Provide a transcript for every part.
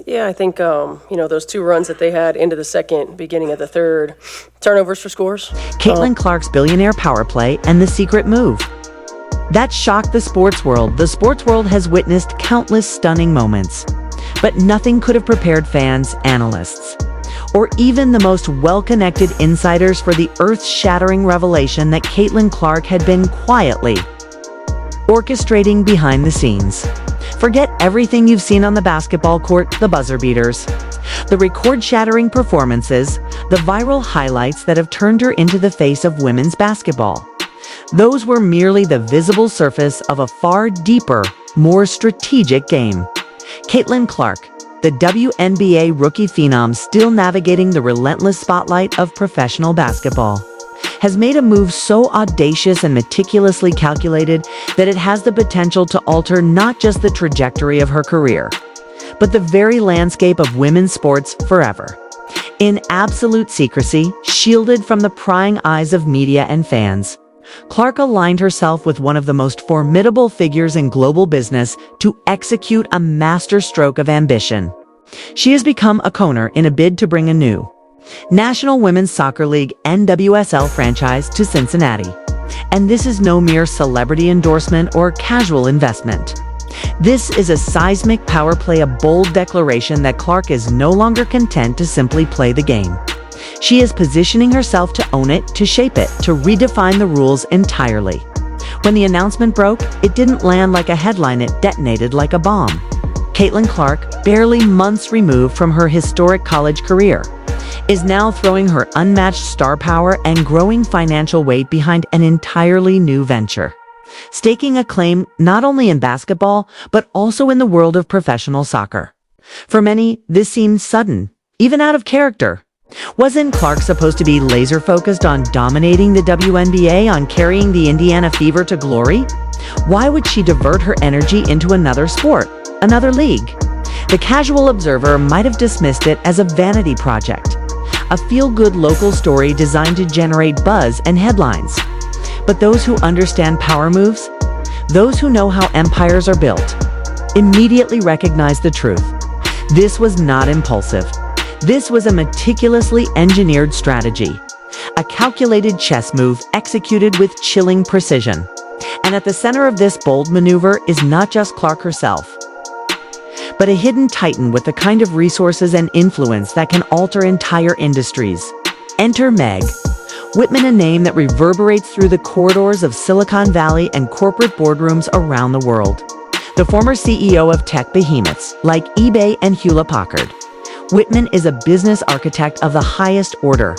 Yeah, I think those two runs that they had into the second, beginning of the third, turnovers for scores. Caitlin Clark's billionaire power play and the secret move. That shocked the sports world. The sports world has witnessed countless stunning moments, but nothing could have prepared fans, analysts, or even the most well-connected insiders for the earth-shattering revelation that Caitlin Clark had been quietly orchestrating behind the scenes. Forget everything you've seen on the basketball court, the buzzer beaters, the record-shattering performances, the viral highlights that have turned her into the face of women's basketball. Those were merely the visible surface of a far deeper, more strategic game. Caitlin Clark, the WNBA rookie phenom still navigating the relentless spotlight of professional basketball, has made a move so audacious and meticulously calculated that it has the potential to alter not just the trajectory of her career, but the very landscape of women's sports forever. In absolute secrecy, shielded from the prying eyes of media and fans, Clark aligned herself with one of the most formidable figures in global business to execute a masterstroke of ambition. She has become a co-owner in a bid to bring a new National Women's Soccer League (NWSL) franchise to Cincinnati. And this is no mere celebrity endorsement or casual investment. This is a seismic power play, a bold declaration that Clark is no longer content to simply play the game. She is positioning herself to own it, to shape it, to redefine the rules entirely. When the announcement broke, it didn't land like a headline, it detonated like a bomb. Caitlin Clark, barely months removed from her historic college career, is now throwing her unmatched star power and growing financial weight behind an entirely new venture, staking a claim not only in basketball, but also in the world of professional soccer. For many, this seemed sudden, even out of character. Wasn't Clark supposed to be laser-focused on dominating the WNBA, on carrying the Indiana Fever to glory? Why would she divert her energy into another sport, another league? The casual observer might have dismissed it as a vanity project, a feel-good local story designed to generate buzz and headlines. But those who understand power moves, those who know how empires are built, immediately recognize the truth. This was not impulsive. This was a meticulously engineered strategy, a calculated chess move executed with chilling precision. And at the center of this bold maneuver is not just Clark herself, but a hidden titan with the kind of resources and influence that can alter entire industries. Enter Meg Whitman, a name that reverberates through the corridors of Silicon Valley and corporate boardrooms around the world. The former CEO of tech behemoths like eBay and Hewlett-Packard, Whitman is a business architect of the highest order,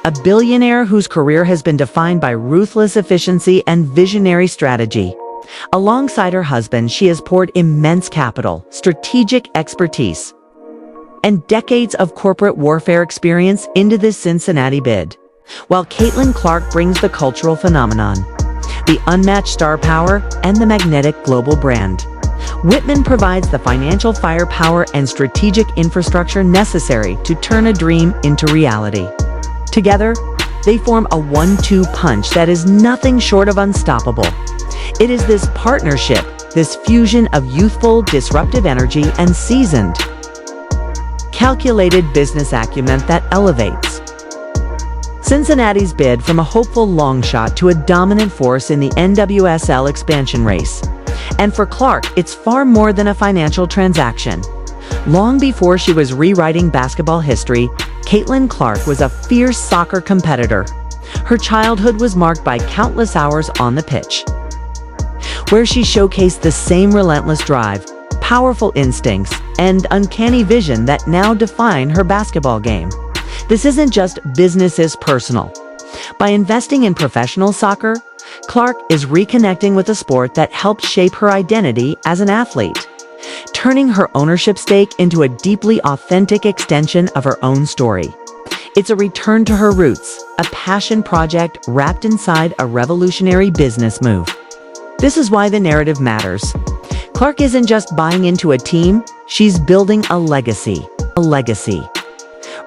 a billionaire whose career has been defined by ruthless efficiency and visionary strategy. Alongside her husband, she has poured immense capital, strategic expertise, and decades of corporate warfare experience into this Cincinnati bid. While Caitlin Clark brings the cultural phenomenon, the unmatched star power, and the magnetic global brand, Whitman provides the financial firepower and strategic infrastructure necessary to turn a dream into reality. Together, they form a one-two punch that is nothing short of unstoppable. It is this partnership, this fusion of youthful, disruptive energy and seasoned, calculated business acumen that elevates Cincinnati's bid from a hopeful long shot to a dominant force in the NWSL expansion race. And for Clark, it's far more than a financial transaction. Long before she was rewriting basketball history, Caitlin Clark was a fierce soccer competitor. Her childhood was marked by countless hours on the pitch, where she showcased the same relentless drive, powerful instincts, and uncanny vision that now define her basketball game. This isn't just business, it's personal. By investing in professional soccer, Clark is reconnecting with a sport that helped shape her identity as an athlete, turning her ownership stake into a deeply authentic extension of her own story. It's a return to her roots, a passion project wrapped inside a revolutionary business move. This is why the narrative matters. Clark isn't just buying into a team, she's building a legacy. A legacy.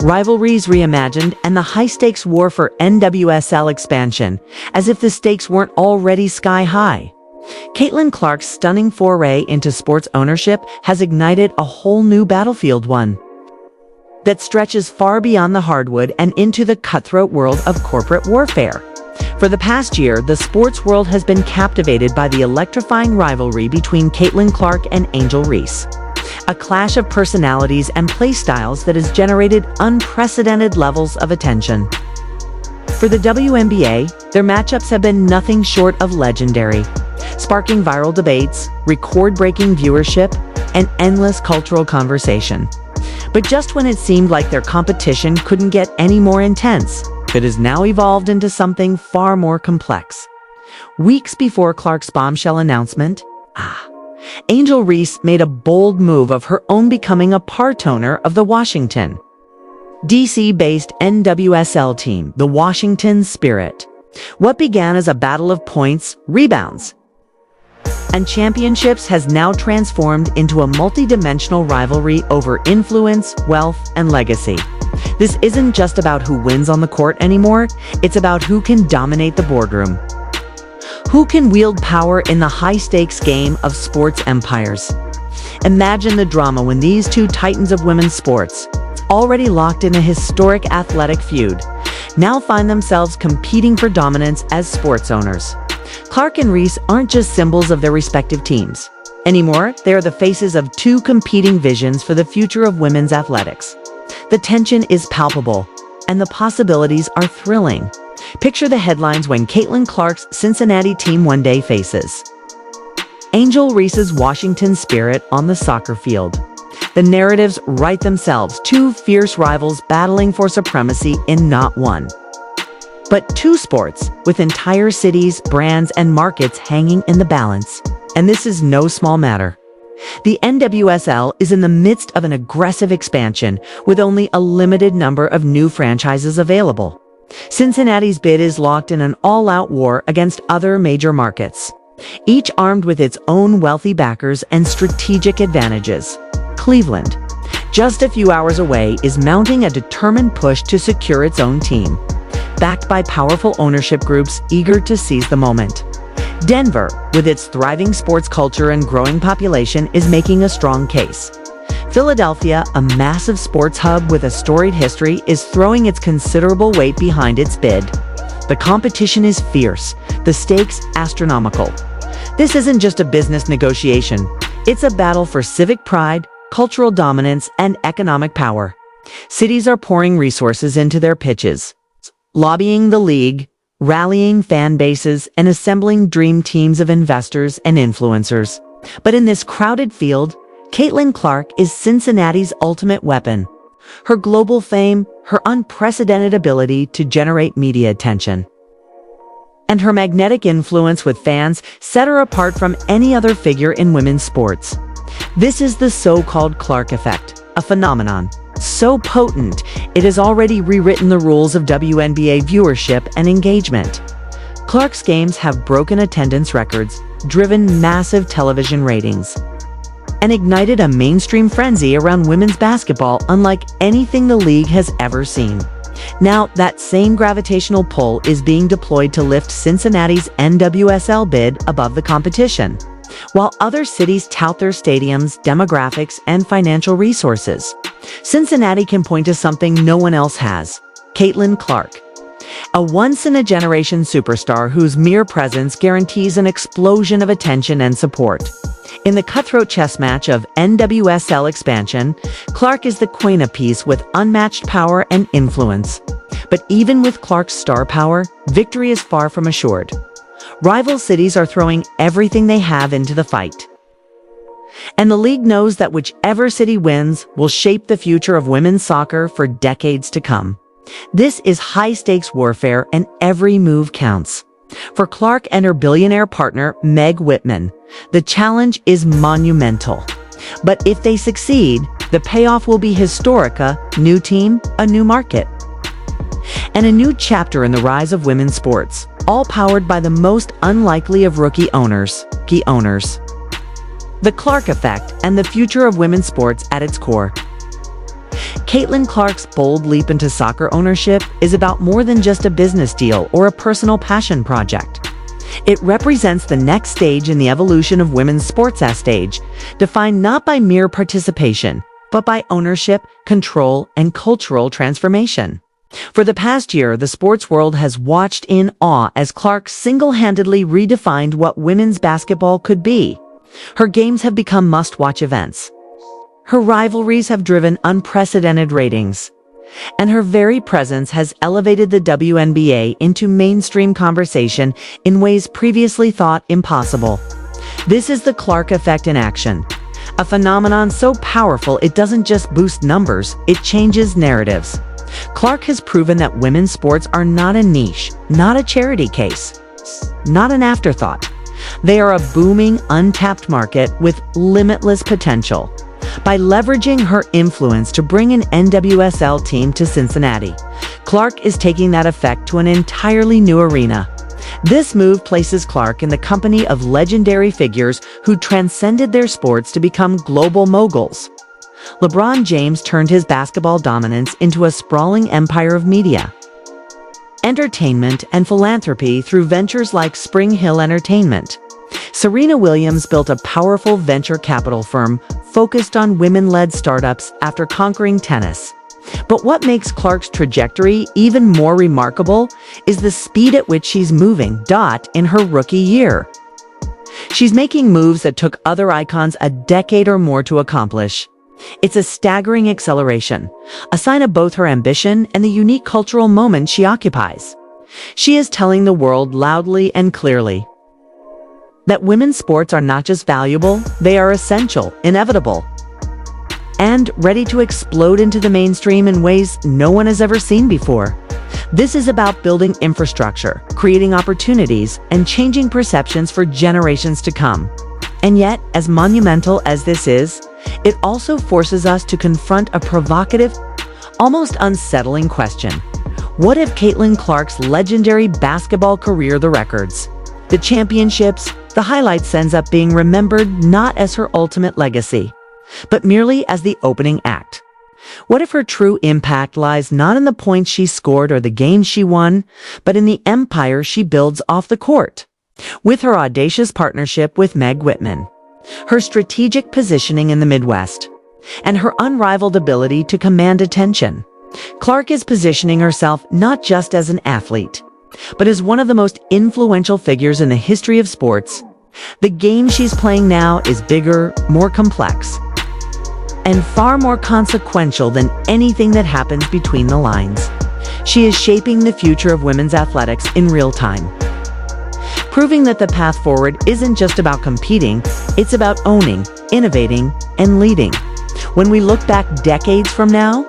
Rivalries reimagined and the high-stakes war for NWSL expansion, as if the stakes weren't already sky-high. Caitlin Clark's stunning foray into sports ownership has ignited a whole new battlefield, one that stretches far beyond the hardwood and into the cutthroat world of corporate warfare. For the past year, the sports world has been captivated by the electrifying rivalry between Caitlin Clark and Angel Reese, a clash of personalities and play styles that has generated unprecedented levels of attention. For the WNBA, their matchups have been nothing short of legendary, sparking viral debates, record-breaking viewership, and endless cultural conversation. But just when it seemed like their competition couldn't get any more intense, it has now evolved into something far more complex. Weeks before Clark's bombshell announcement, Angel Reese made a bold move of her own, becoming a part owner of the Washington, D.C.-based NWSL team, the Washington Spirit. What began as a battle of points, rebounds, and championships has now transformed into a multi-dimensional rivalry over influence, wealth, and legacy. This isn't just about who wins on the court anymore, it's about who can dominate the boardroom. Who can wield power in the high-stakes game of sports empires? Imagine the drama when these two titans of women's sports, already locked in a historic athletic feud, now find themselves competing for dominance as sports owners. Clark and Reese aren't just symbols of their respective teams. Anymore, they are the faces of two competing visions for the future of women's athletics. The tension is palpable, and the possibilities are thrilling. Picture the headlines when Caitlin Clark's Cincinnati team one day faces Angel Reese's Washington Spirit on the soccer field. The narratives write themselves, two fierce rivals battling for supremacy in not one, but two sports, with entire cities, brands, and markets hanging in the balance. And this is no small matter. The NWSL is in the midst of an aggressive expansion, with only a limited number of new franchises available. Cincinnati's bid is locked in an all-out war against other major markets, each armed with its own wealthy backers and strategic advantages. Cleveland, just a few hours away, is mounting a determined push to secure its own team, backed by powerful ownership groups eager to seize the moment. Denver, with its thriving sports culture and growing population, is making a strong case. Philadelphia, a massive sports hub with a storied history, is throwing its considerable weight behind its bid. The competition is fierce, the stakes astronomical. This isn't just a business negotiation, it's a battle for civic pride, cultural dominance, and economic power. Cities are pouring resources into their pitches, lobbying the league, rallying fan bases, and assembling dream teams of investors and influencers. But in this crowded field, Caitlin Clark is Cincinnati's ultimate weapon. Her global fame, her unprecedented ability to generate media attention, and her magnetic influence with fans set her apart from any other figure in women's sports. This is the so-called Clark effect, a phenomenon so potent it has already rewritten the rules of WNBA viewership and engagement. Clark's games have broken attendance records, driven massive television ratings, and ignited a mainstream frenzy around women's basketball unlike anything the league has ever seen. Now, that same gravitational pull is being deployed to lift Cincinnati's NWSL bid above the competition. While other cities tout their stadiums, demographics, and financial resources, Cincinnati can point to something no one else has: Caitlin Clark, a once-in-a-generation superstar whose mere presence guarantees an explosion of attention and support. In the cutthroat chess match of NWSL expansion, Clark is the queen of peace with unmatched power and influence. But even with Clark's star power, victory is far from assured. Rival cities are throwing everything they have into the fight, and the league knows that whichever city wins will shape the future of women's soccer for decades to come. This is high-stakes warfare, and every move counts. For Clark and her billionaire partner, Meg Whitman, the challenge is monumental. But if they succeed, the payoff will be historic: a new team, a new market, and a new chapter in the rise of women's sports, all powered by the most unlikely of rookie owners. The Clark effect, and the future of women's sports at its core. Caitlin Clark's bold leap into soccer ownership is about more than just a business deal or a personal passion project. It represents the next stage in the evolution of women's sports as stage, defined not by mere participation, but by ownership, control, and cultural transformation. For the past year, the sports world has watched in awe as Clark single-handedly redefined what women's basketball could be. Her games have become must-watch events. Her rivalries have driven unprecedented ratings. And her very presence has elevated the WNBA into mainstream conversation in ways previously thought impossible. This is the Clark effect in action. A phenomenon so powerful it doesn't just boost numbers, it changes narratives. Clark has proven that women's sports are not a niche, not a charity case, not an afterthought. They are a booming, untapped market with limitless potential. By leveraging her influence to bring an NWSL team to Cincinnati, Clark is taking that effect to an entirely new arena. This move places Clark in the company of legendary figures who transcended their sports to become global moguls. LeBron James turned his basketball dominance into a sprawling empire of media, entertainment, and philanthropy through ventures like Spring Hill Entertainment. Serena Williams built a powerful venture capital firm focused on women-led startups after conquering tennis. But what makes Clark's trajectory even more remarkable is the speed at which she's moving. In her rookie year, she's making moves that took other icons a decade or more to accomplish. It's a staggering acceleration, a sign of both her ambition and the unique cultural moment she occupies. She is telling the world loudly and clearly that women's sports are not just valuable, they are essential, inevitable, and ready to explode into the mainstream in ways no one has ever seen before. This is about building infrastructure, creating opportunities, and changing perceptions for generations to come. And yet, as monumental as this is, it also forces us to confront a provocative, almost unsettling question. What if Caitlin Clark's legendary basketball career, the records, the championships, the highlights ends up being remembered not as her ultimate legacy, but merely as the opening act? What if her true impact lies not in the points she scored or the games she won, but in the empire she builds off the court? With her audacious partnership with Whitman, her strategic positioning in the Midwest, and her unrivaled ability to command attention, Clark is positioning herself not just as an athlete, but as one of the most influential figures in the history of sports. The game she's playing now is bigger, more complex, and far more consequential than anything that happens between the lines. She is shaping the future of women's athletics in real time, proving that the path forward isn't just about competing, it's about owning, innovating, and leading. When we look back decades from now,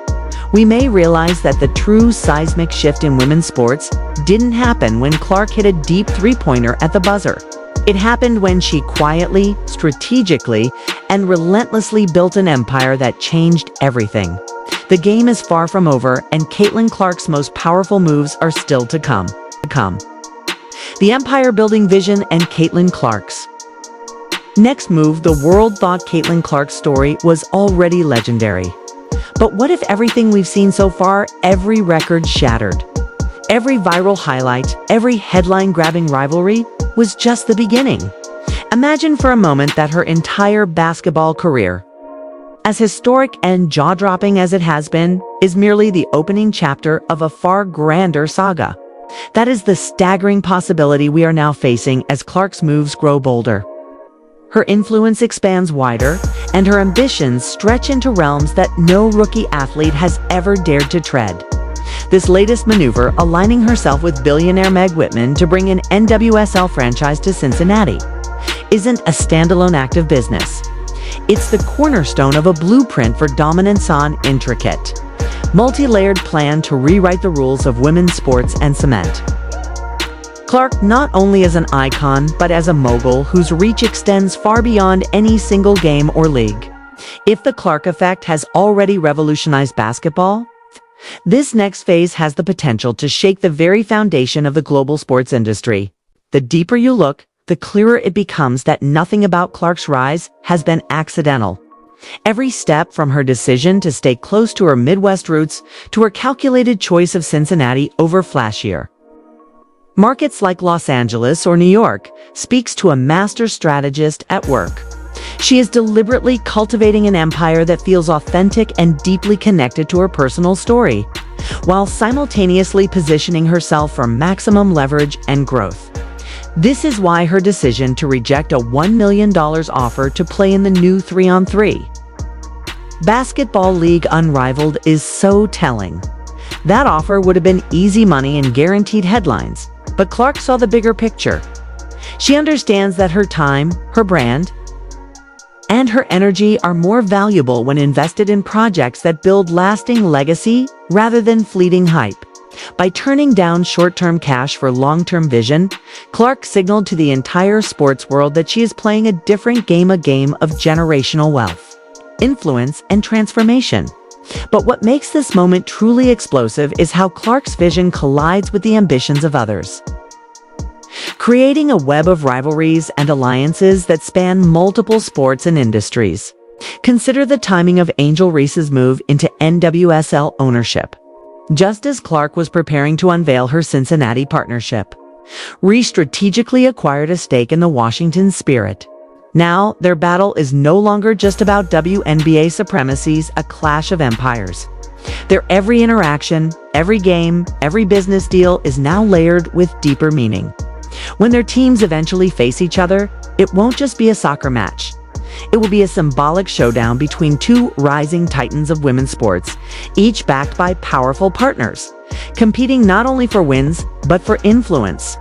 we may realize that the true seismic shift in women's sports didn't happen when Clark hit a deep three-pointer at the buzzer. It happened when she quietly, strategically, and relentlessly built an empire that changed everything. The game is far from over, and Caitlin Clark's most powerful moves are still to come. The empire-building vision and Caitlin Clark's next move. The world thought Caitlin Clark's story was already legendary. But what if everything we've seen so far, every record shattered, every viral highlight, every headline-grabbing rivalry, was just the beginning? Imagine for a moment that her entire basketball career, as historic and jaw-dropping as it has been, is merely the opening chapter of a far grander saga. That is the staggering possibility we are now facing as Clark's moves grow bolder. Her influence expands wider, and her ambitions stretch into realms that no rookie athlete has ever dared to tread. This latest maneuver, aligning herself with billionaire Meg Whitman to bring an NWSL franchise to Cincinnati, isn't a standalone act of business. It's the cornerstone of a blueprint for dominance on intricate, multi-layered plan to rewrite the rules of women's sports and cement Clark not only as an icon, but as a mogul whose reach extends far beyond any single game or league. If the Clark effect has already revolutionized basketball, this next phase has the potential to shake the very foundation of the global sports industry. The deeper you look, the clearer it becomes that nothing about Clark's rise has been accidental. Every step, from her decision to stay close to her Midwest roots to her calculated choice of Cincinnati over flashier, Markets like Los Angeles or New York speaks to a master strategist at work. She is deliberately cultivating an empire that feels authentic and deeply connected to her personal story, while simultaneously positioning herself for maximum leverage and growth. This is why her decision to reject a $1 million offer to play in the new 3-on-3 basketball league Unrivaled is so telling. That offer would have been easy money and guaranteed headlines, but Clark saw the bigger picture. She understands that her time, her brand, and her energy are more valuable when invested in projects that build lasting legacy rather than fleeting hype. By turning down short-term cash for long-term vision, Clark signaled to the entire sports world that she is playing a different game, a game of generational wealth, influence, and transformation. But what makes this moment truly explosive is how Clark's vision collides with the ambitions of others, creating a web of rivalries and alliances that span multiple sports and industries. Consider the timing of Angel Reese's move into NWSL ownership. Just as Clark was preparing to unveil her Cincinnati partnership, Reese strategically acquired a stake in the Washington Spirit. Now, their battle is no longer just about WNBA supremacies, a clash of empires. Their every interaction, every game, every business deal is now layered with deeper meaning. When their teams eventually face each other, it won't just be a soccer match. It will be a symbolic showdown between two rising titans of women's sports, each backed by powerful partners, competing not only for wins, but for influence,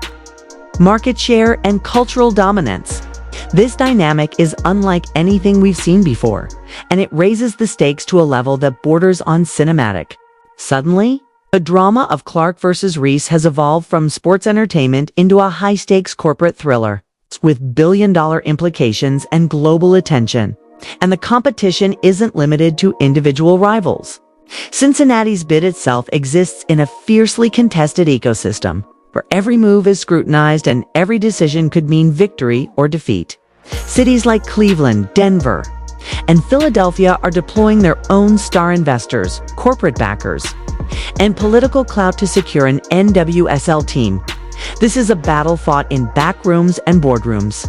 market share, and cultural dominance. This dynamic is unlike anything we've seen before, and it raises the stakes to a level that borders on cinematic. Suddenly, the drama of Clark versus Reese has evolved from sports entertainment into a high-stakes corporate thriller with billion-dollar implications and global attention. And the competition isn't limited to individual rivals. Cincinnati's bid itself exists in a fiercely contested ecosystem, where every move is scrutinized and every decision could mean victory or defeat. Cities like Cleveland, Denver, and Philadelphia are deploying their own star investors, corporate backers, and political clout to secure an NWSL team. This is a battle fought in back rooms and boardrooms,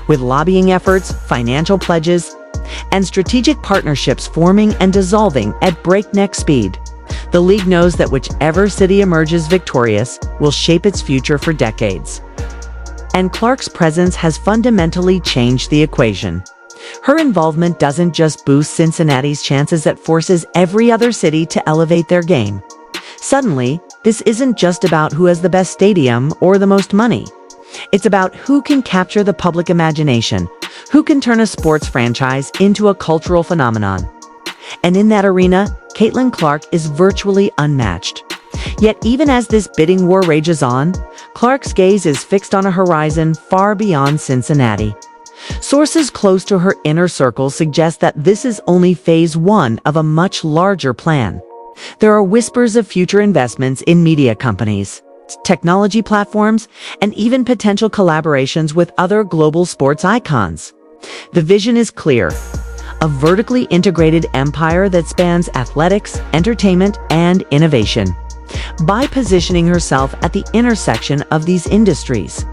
with lobbying efforts, financial pledges, and strategic partnerships forming and dissolving at breakneck speed. The league knows that whichever city emerges victorious will shape its future for decades. And Clark's presence has fundamentally changed the equation. Her involvement doesn't just boost Cincinnati's chances, it forces every other city to elevate their game. Suddenly, this isn't just about who has the best stadium or the most money. It's about who can capture the public imagination, who can turn a sports franchise into a cultural phenomenon. And in that arena, Caitlin Clark is virtually unmatched. Yet even as this bidding war rages on, Clark's gaze is fixed on a horizon far beyond Cincinnati. Sources close to her inner circle suggest that this is only phase one of a much larger plan. There are whispers of future investments in media companies, technology platforms, and even potential collaborations with other global sports icons. The vision is clear: a vertically integrated empire that spans athletics, entertainment, and innovation. By positioning herself at the intersection of these industries,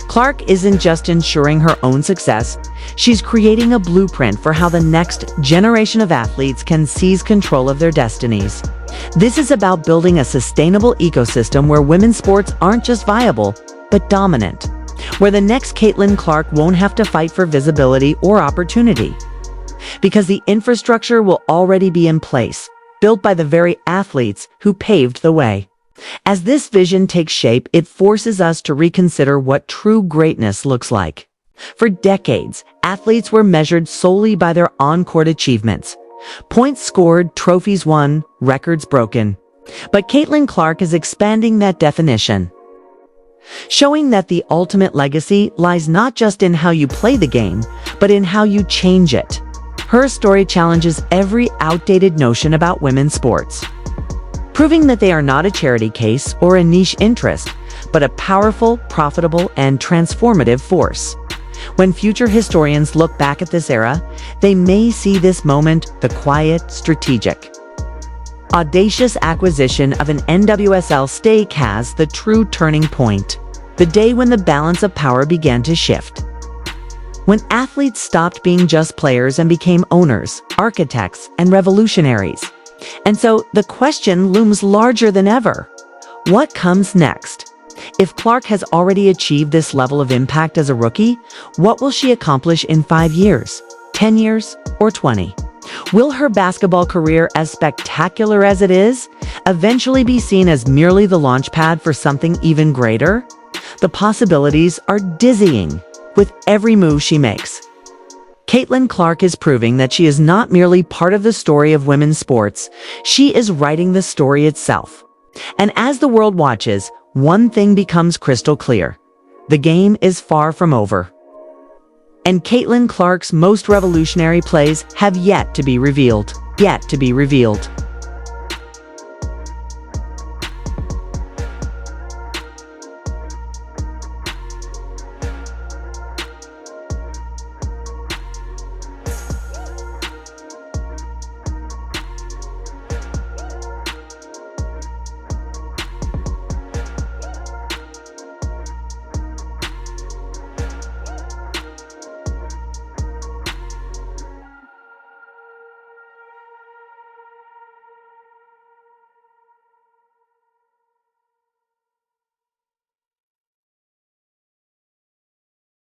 Clark isn't just ensuring her own success, she's creating a blueprint for how the next generation of athletes can seize control of their destinies. This is about building a sustainable ecosystem where women's sports aren't just viable, but dominant, where the next Caitlin Clark won't have to fight for visibility or opportunity, because the infrastructure will already be in place, built by the very athletes who paved the way. As this vision takes shape, it forces us to reconsider what true greatness looks like. For decades, athletes were measured solely by their on-court achievements. Points scored, trophies won, records broken. But Caitlin Clark is expanding that definition, showing that the ultimate legacy lies not just in how you play the game, but in how you change it. Her story challenges every outdated notion about women's sports, proving that they are not a charity case or a niche interest, but a powerful, profitable, and transformative force. When future historians look back at this era, they may see this moment the quiet, strategic, audacious acquisition of an NWSL stake as the true turning point. the day when the balance of power began to shift. When athletes stopped being just players and became owners, architects, and revolutionaries. And so the question looms larger than ever. What comes next? If Clark has already achieved this level of impact as a rookie, what will she accomplish in 5 years, 10 years, or 20? Will her basketball career, as spectacular as it is, eventually be seen as merely the launchpad for something even greater? The possibilities are dizzying with every move she makes. Caitlin Clark is proving that she is not merely part of the story of women's sports, she is writing the story itself. And as the world watches, one thing becomes crystal clear. The game is far from over. And Caitlin Clark's most revolutionary plays have yet to be revealed.